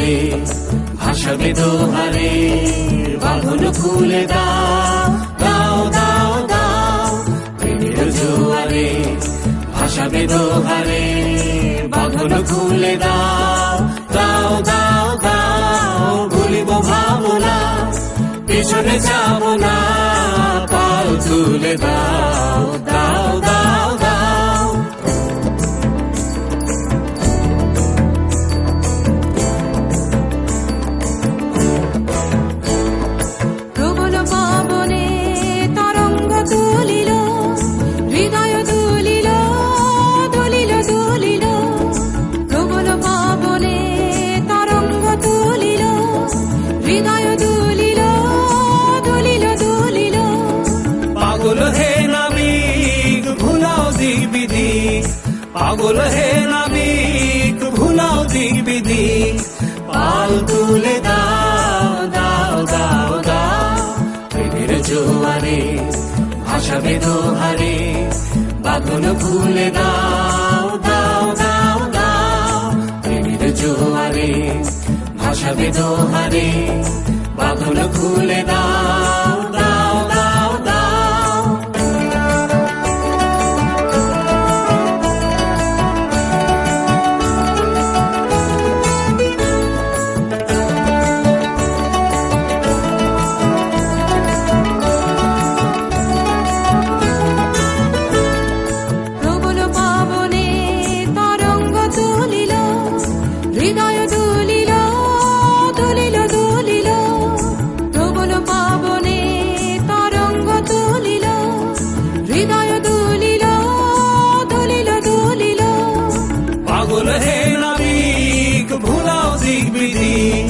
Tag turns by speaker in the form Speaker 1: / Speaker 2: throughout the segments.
Speaker 1: জোয়ারে ভাসাবে দোহারে, বাঁধন খুলে দাও দাও দাও দাও। প্রেমের জোয়ারে ভাসাবে দোহারে, বাঁধন খুলে দাও দাও দাও দাও। ভুলিব ভাবনা, পিছনে যাব না, পাল তুলে দাও দাও দাও দাও।
Speaker 2: প্রবল পবনে তরঙ্গ তুলিল, হৃদয় দুলিল দুলিল দুলিল। প্রবল পবনে তরঙ্গ তুলিল, হৃদয় দুলিল দুলিল দুলিল।
Speaker 1: পাগল হে নাবিক ভুলাও দিক বিদিক, পাগল হে নাবিক ভুলাও দিক বিদিক। পাল তুলে দাও দাও দাও দাও। প্রেমের জোয়ারে ভাসাবে দোহারে, বাঁধন খুলে দাও দাও দাও দাও। প্রেমের জোয়ারে ভাসাবে দোহারে, বাঁধন খুলে দাও দাও দাও দাও।
Speaker 2: প্রবল পবনে তরঙ্গ তুলিল, হৃদয় দুলিল দুলিল দুলিল। প্রবল পবনে তরঙ্গ তুলিল, হৃদয় দুলিল দুলিল দুলিল।
Speaker 1: পাগল হে নাবিক ভুলাও দিক বিদিক,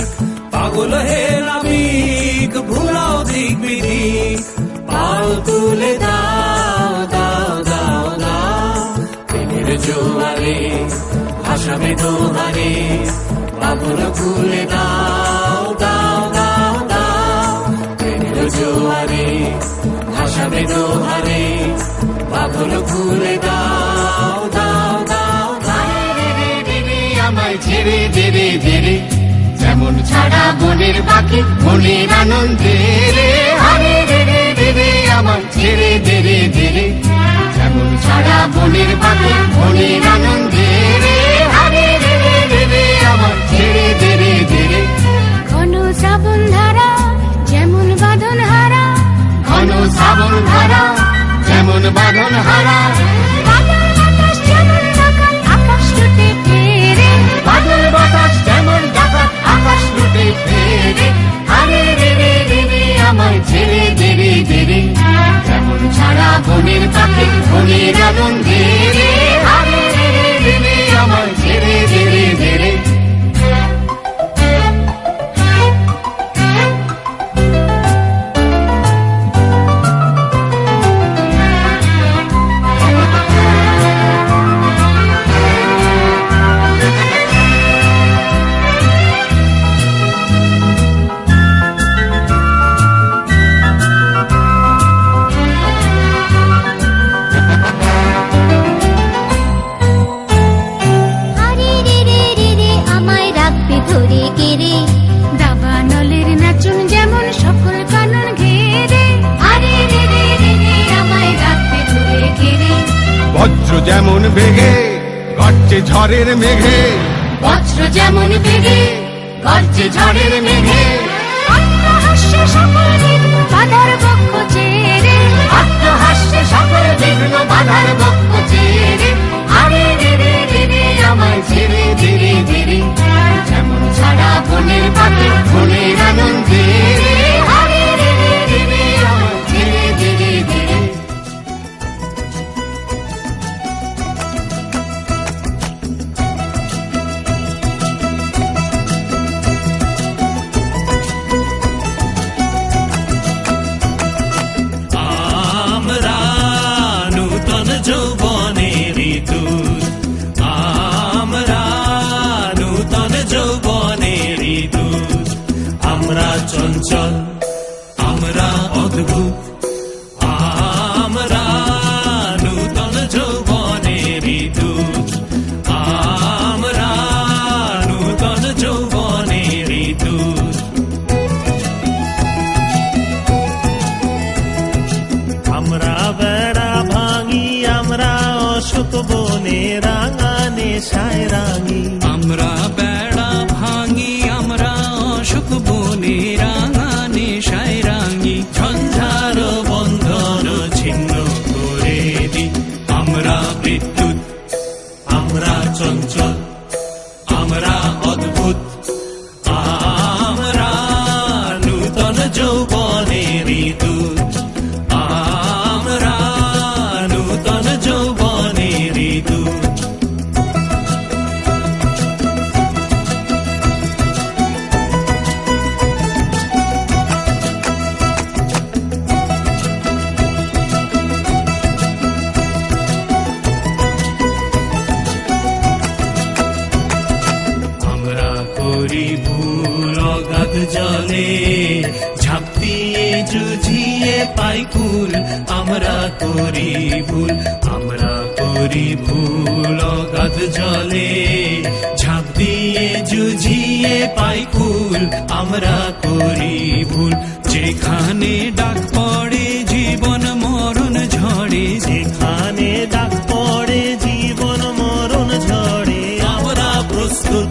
Speaker 1: পাগল হে নাবিক ভুলাও দিক বিদিক। পাল তুলে দাও দাও দাও দাও। প্রেমের জোয়ারে ভাসাবে দোহারে, বাঁধন খুলে দাও দাও দাও দাও। প্রেমের জোয়ারে ভাসাবে দোহারে, বাঁধন খুলে দাও দাও দাও দাও।
Speaker 3: আমায় ছেড়ে দেরে দেরে, যেমন ছাড়া বনের পাখি মনের আনন্দে রে। আরে রে রে রে রে আমায় ছেড়ে দেরে দেরে, যেমন ছাড়া বনের পাখি মনের আনন্দে রে। আরে রে রে রে রে আমায় ছেড়ে দেরে দেরে।
Speaker 2: ঘন শ্রাবণ ধারা যেমন বাঁধন হারা,
Speaker 3: ঘন শ্রাবণ ধারা যেমন বাঁধন হারা।
Speaker 2: বাদল বাতাস যেমন ডাকাত আকাশ লুটে ফেরে।
Speaker 3: বাদল বাতাস যেমন ডাকাত আকাশ লুটে ফেরে। আরে রে রে রে রে আমায় ছেড়ে দেরে দেরে, যেমন ছাড়া বনের পাখি মনের আনন্দে রে। আরে রে রে রে রে আমায় ছেড়ে দেরে দেরে।
Speaker 2: আরে রে রে রে রে আমায় রাখবে ধরে কেড়ে, দাবানলের নাচন যেমন সকল কানন ঘেরে। আরে রে রে রে রে আমায় রাখবে ধরে কেড়ে।
Speaker 4: বজ্র যেমন বেগে গর্জে ঝড়ের মেঘে,
Speaker 3: বজ্র যেমন বেগে গর্জে ঝড়ের মেঘে।
Speaker 2: অট্টহাস্যে সকল বিঘ্ন বাধার বক্ষ চেরে।
Speaker 3: অট্টহাস্যে সকল বিঘ্ন বাধার বক্ষ চেরে। আরে রে রে রে রে আমায় ছেড়ে ধীরে ধীরে, যেমন ছাড়া বনের পাখি মনের আনন্দে রে। আরে রে রে রে রে আমায় ছেড়ে ধীরে ধীরে।
Speaker 1: আমরা নূতন যৌবনের দূত, আমরা নূতন যৌবনের দূত। আমরা চঞ্চল, আমরা অদ্ভুত, আমরা নূতন যৌবনের দূত। আমরা নূতন যৌবনের নেশায় রাঙি আমরা বেড়া ভাঙি আমরা অসুখ বনে রাঙা নেশায় রাঙি ঝঞ্ঝার বন্ধন ছিন্ন করে দি আমরা বিদ্যুৎ আমরা চঞ্চল আমরা অদ্ভুত আমরা নূতন যৌবনের দূত আমরা নূতন যৌবনের দূত আমরা করি ভুল অগাধ জলে ঝাঁপ দিয়ে জুঝিয়ে পাই কুল আমরা করি ভুল অগাধ জলে ঝাঁপ দিয়ে জুঝিয়ে পাই কুল আমরা করি ভুল যেখানে ডাক পড়ে জীবন মরণ ঝড়ে যেখানে ডাক পড়ে জীবন মরণ ঝড়ে আমরা প্রস্তুত